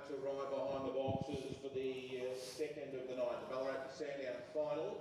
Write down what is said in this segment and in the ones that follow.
to ride behind the boxes for the second of the night. The Ballarat to Sandown final.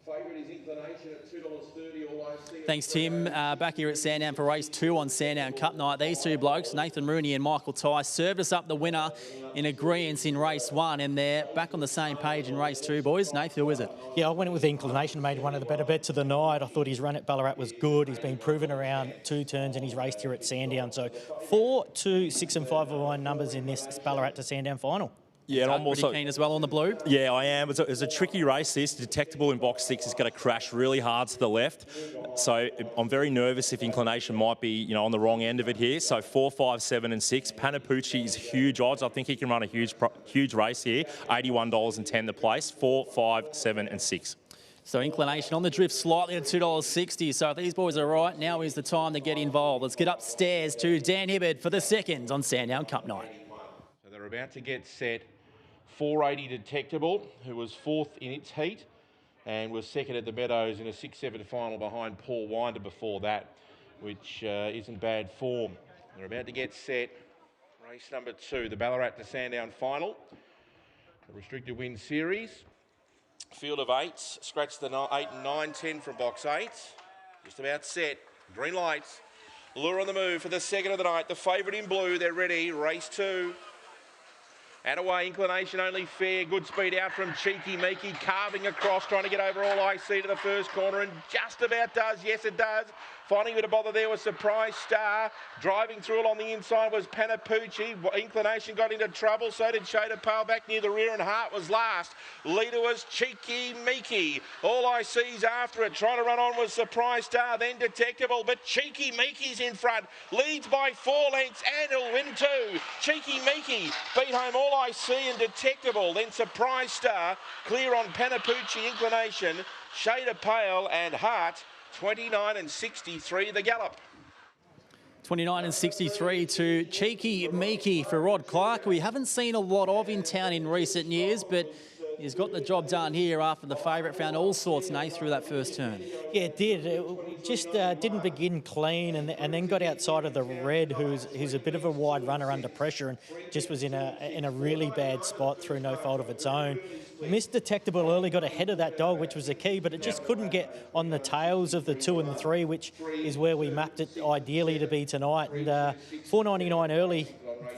Favourite is Inclination at $2.30. All I see. Thanks, Tim. Back here at Sandown for race 2 on Sandown Cup night. These two blokes, Nathan Rooney and Michael Tice, served us up the winner in agreement in race 1, and they're back on the same page in race 2, boys. Nathan, who is it? Yeah, I went with Inclination, made one of the better bets of the night. I thought his run at Ballarat was good. He's been proven around 2 turns and he's raced here at Sandown. So 4, 2, 6 and 5 are my numbers in this Ballarat to Sandown final. Yeah, and I'm also keen as well on the blue. Yeah, I am. It's a tricky race, this. Detectable in box 6 is going to crash really hard to the left. So I'm very nervous if Inclination might be, on the wrong end of it here. So 4, 5, 7 and 6. Panapucci is huge odds. I think he can run a huge race here. $81.10 the place. 4, 5, 7 and 6. So Inclination on the drift slightly at $2.60. So if these boys are right, now is the time to get involved. Let's get upstairs to Dan Hibbard for the second on Sandown Cup night. So they're about to get set. 480 Detectable, who was 4th in its heat and was 2nd at the Meadows in a 6-7 final behind Paul Winder before that, which isn't bad form. They're about to get set. Race number 2, the Ballarat to Sandown final. The restricted win series. Field of 8s. Scratch the 8, 9, 10 from box 8. Just about set. Green lights. Lure on the move for the second of the night. The favourite in blue. They're ready. Race 2. And away, Inclination only fair. Good speed out from Cheeky Meeky, carving across, trying to get over All I See to the first corner, and just about does. Yes, it does. Finding a bit of bother there was Surprise Star. Driving through along the inside was Panapucci. Inclination got into trouble, so did Shada Pale back near the rear, and Hart was last. Leader was Cheeky Meeky. All I See's after it. Trying to run on was Surprise Star, then Detectable, but Cheeky Meeky's in front. Leads by 4 lengths, and he'll win 2. Cheeky Meeky beat home All I See and Detectable, then Surprise Star. Clear on Panapucci, Inclination, Shada Pale and Hart. 29 and 63 the gallop. 29 and 63 to Cheeky Meeky for Rod Clark. We haven't seen a lot of in town in recent years, but he's got the job done here after the favourite found all sorts, Nate, through that first turn. Yeah, it did. It just didn't begin clean and then got outside of the red, who's a bit of a wide runner under pressure, and just was in a really bad spot through no fault of its own. Missed Detectable early, got ahead of that dog, which was the key, but it just couldn't get on the tails of the 2 and the 3, which is where we mapped it ideally to be tonight. And $4.99 early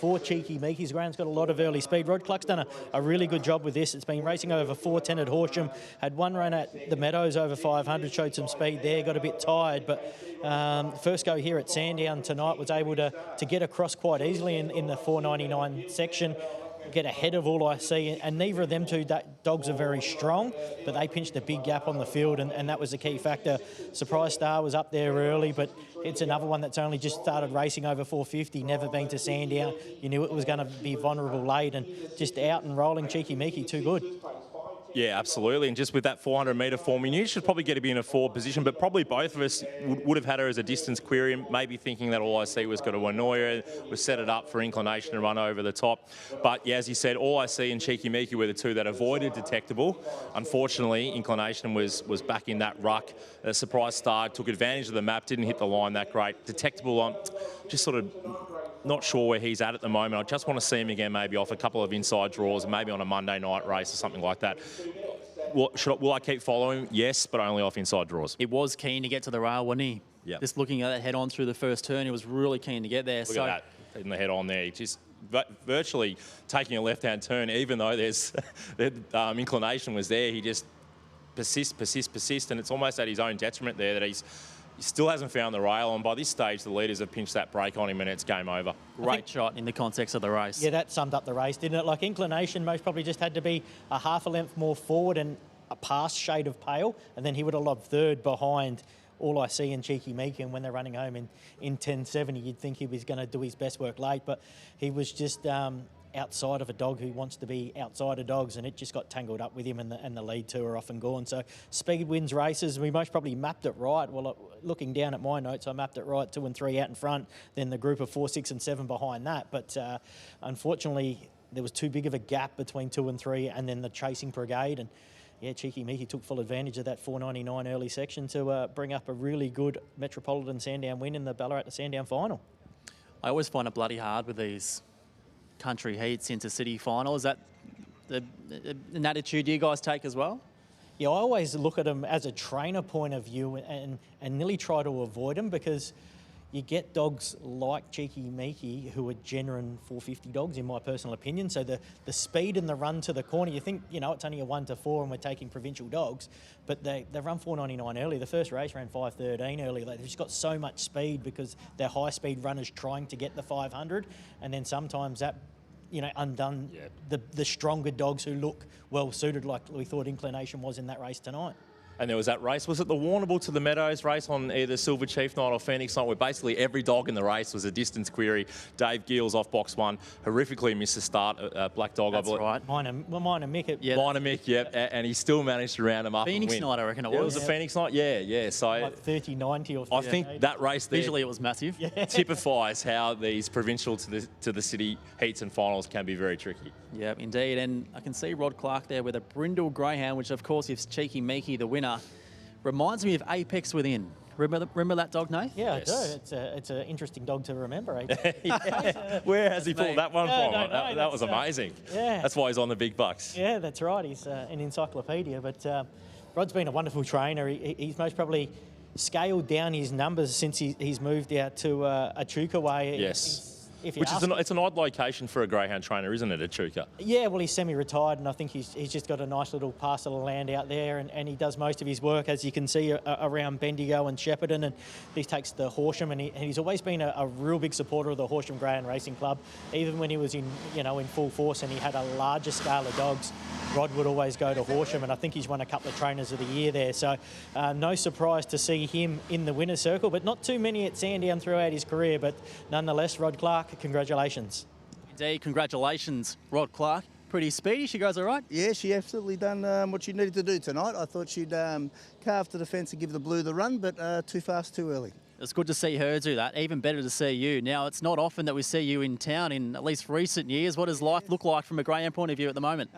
for Cheeky Meeky's. Graham's got a lot of early speed. Rod Clark's done a really good job with this. It's been racing over 4:10 at Horsham. Had one run at the Meadows over 500, showed some speed there, got a bit tired, but first go here at Sandown tonight was able to get across quite easily in the $4.99 section. Get ahead of All I See, and neither of them two dogs are very strong, but they pinched a big gap on the field, and that was the key factor. Surprise Star was up there early, but it's another one that's only just started racing over 450, never been to Sandown. You knew it was going to be vulnerable late, and just out and rolling Cheeky Meeky, too good. Yeah, absolutely. And just with that 400-metre form, you should probably get to be in a forward position, but probably both of us would have had her as a distance query, maybe thinking that All I See was going to annoy her. We set it up for Inclination to run over the top. But yeah, as you said, All I See and Cheeky Meeky were the two that avoided Detectable. Unfortunately, Inclination was back in that ruck. Surprise Star took advantage of the map, didn't hit the line that great. Detectable, just sort of not sure where he's at the moment. I just want to see him again, maybe off a couple of inside draws, maybe on a Monday night race or something like that. Will I keep following? Yes, but only off inside draws. It was keen to get to the rail, wasn't he? Yeah. Just looking at that head on through the first turn, he was really keen to get there. Look at that, in the head on there. He just virtually taking a left-hand turn, even though there's Inclination was there. He just persist, and it's almost at his own detriment there that he still hasn't found the rail, and by this stage the leaders have pinched that brake on him and it's game over. Great shot in the context of the race. Yeah, that summed up the race, didn't it? Like Inclination most probably just had to be a half a length more forward and a past Shade of Pale, and then he would have lobbed third behind All I See and Cheeky Meeky, and when they're running home in 10.70, you'd think he was going to do his best work late, but he was just outside of a dog who wants to be outside of dogs, and it just got tangled up with him, and the lead two are off and gone. So speed wins races. We most probably mapped it right. Well, looking down at my notes, I mapped it right, 2 and 3 out in front, then the group of 4, 6 and 7 behind that. But unfortunately, there was too big of a gap between 2 and 3 and then the chasing brigade. And yeah, Cheeky Meeky took full advantage of that $4.99 early section to bring up a really good Metropolitan Sandown win in the Ballarat to Sandown final. I always find it bloody hard with these country heats into city final. Is that an attitude you guys take as well? Yeah, I always look at them as a trainer point of view and nearly try to avoid them, because you get dogs like Cheeky Meeky who are genuine 450 dogs, in my personal opinion. So the speed and the run to the corner, you think, it's only a 1 to 4 and we're taking provincial dogs, but they run 4.99 early. The first race ran 5.13 early. They've just got so much speed because they're high-speed runners trying to get the 500, and then sometimes that undone the stronger dogs who look well suited, like we thought Inclination was in that race tonight. And there was that race. Was it the Warrnambool to the Meadows race on either Silver Chief night or Phoenix night, where basically every dog in the race was a distance query? Dave Gills off box 1, horrifically missed the start. Black Dog, That's I believe. right. Minor Mick. Yeah. Minor Mick, yep. And he still managed to round him up Phoenix and win. night, I reckon it Yeah, was. it was a Phoenix night? Yeah. So Like 30-90 or I think 30-80. that race there Visually, it was massive. typifies how these provincial to the city heats and finals can be very tricky. Yeah, indeed. And I can see Rod Clark there with a Brindle Greyhound, which of course is Cheeky Meeky, the winner. Reminds me of Apex Within. Remember that dog, Nate? Yeah, Yes. I do. It's an interesting dog to remember. Eh? Where has he pulled that one Yeah, from? no, That was that's, amazing. yeah. That's why he's on the big bucks. Yeah, that's right. He's an encyclopedia. But Rod's been a wonderful trainer. He's most probably scaled down his numbers since he's moved out to Echuca way. Yes. If you Which ask is it's an odd location for a greyhound trainer, isn't it, Echuca? Yeah, well, he's semi-retired, and I think he's just got a nice little parcel of land out there, and he does most of his work, as you can see, around Bendigo and Shepparton, and he takes the Horsham, and he's always been a real big supporter of the Horsham Greyhound Racing Club, even when he was in full force and he had a larger scale of dogs. Rod would always go to Horsham, and I think he's won a couple of Trainers of the Year there. So no surprise to see him in the winner's circle, but not too many at Sandown throughout his career. But nonetheless, Rod Clark, congratulations. Indeed, congratulations, Rod Clark. Pretty speedy, she goes all right. Yeah, she absolutely done what she needed to do tonight. I thought she'd carve to the fence and give the blue the run, but too fast, too early. It's good to see her do that. Even better to see you. Now, it's not often that we see you in town in at least recent years. What does life look like from a greyhound point of view at the moment?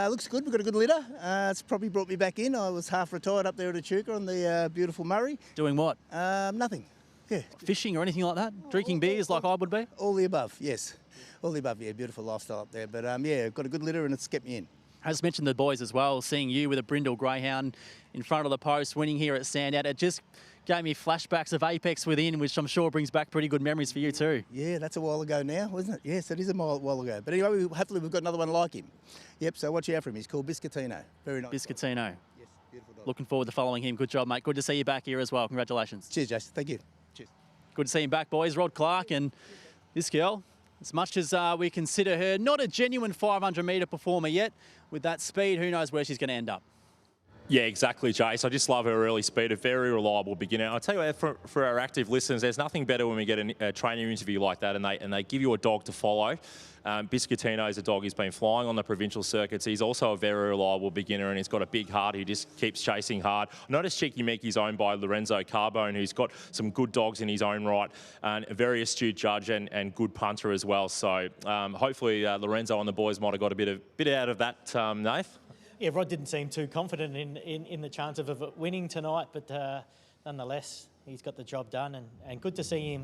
Looks good. We've got a good litter. It's probably brought me back in. I was half retired up there at Echuca on the beautiful Murray. Doing what? Nothing. Yeah, Fishing or anything like that? Drinking beers like I would be? all the above, yes. All the above, yeah. Beautiful lifestyle up there. But yeah, got a good litter and it's kept me in. I just mentioned the boys as well, seeing you with a Brindle Greyhound in front of the post, winning here at Sandown. It just gave me flashbacks of Apex Within, which I'm sure brings back pretty good memories for you too. Yeah, that's a while ago now, wasn't it? Yes, it is a while ago. But anyway, hopefully we've got another one like him. Yep, so watch out for him. He's called Biscottino. Very nice. Biscottino. Yes, beautiful dog. Looking forward to following him. Good job, mate. Good to see you back here as well. Congratulations. Cheers, Jason. Thank you. Cheers. Good to see him back, boys. Rod Clark and this girl, as much as we consider her not a genuine 500-metre performer yet, with that speed, who knows where she's going to end up. Yeah, exactly, Jace. I just love her early speed, a very reliable beginner. I'll tell you what, for our active listeners, there's nothing better when we get a trainer interview like that and they give you a dog to follow. Biscottino is a dog who's been flying on the provincial circuits. He's also a very reliable beginner and he's got a big heart. He just keeps chasing hard. I noticed Cheeky Meeky's owned by Lorenzo Carbone, who's got some good dogs in his own right, and a very astute judge and good punter as well. So hopefully Lorenzo and the boys might have got a bit out of that, Nath. Yeah, Rod didn't seem too confident in the chance of winning tonight, but nonetheless, he's got the job done, and good to see him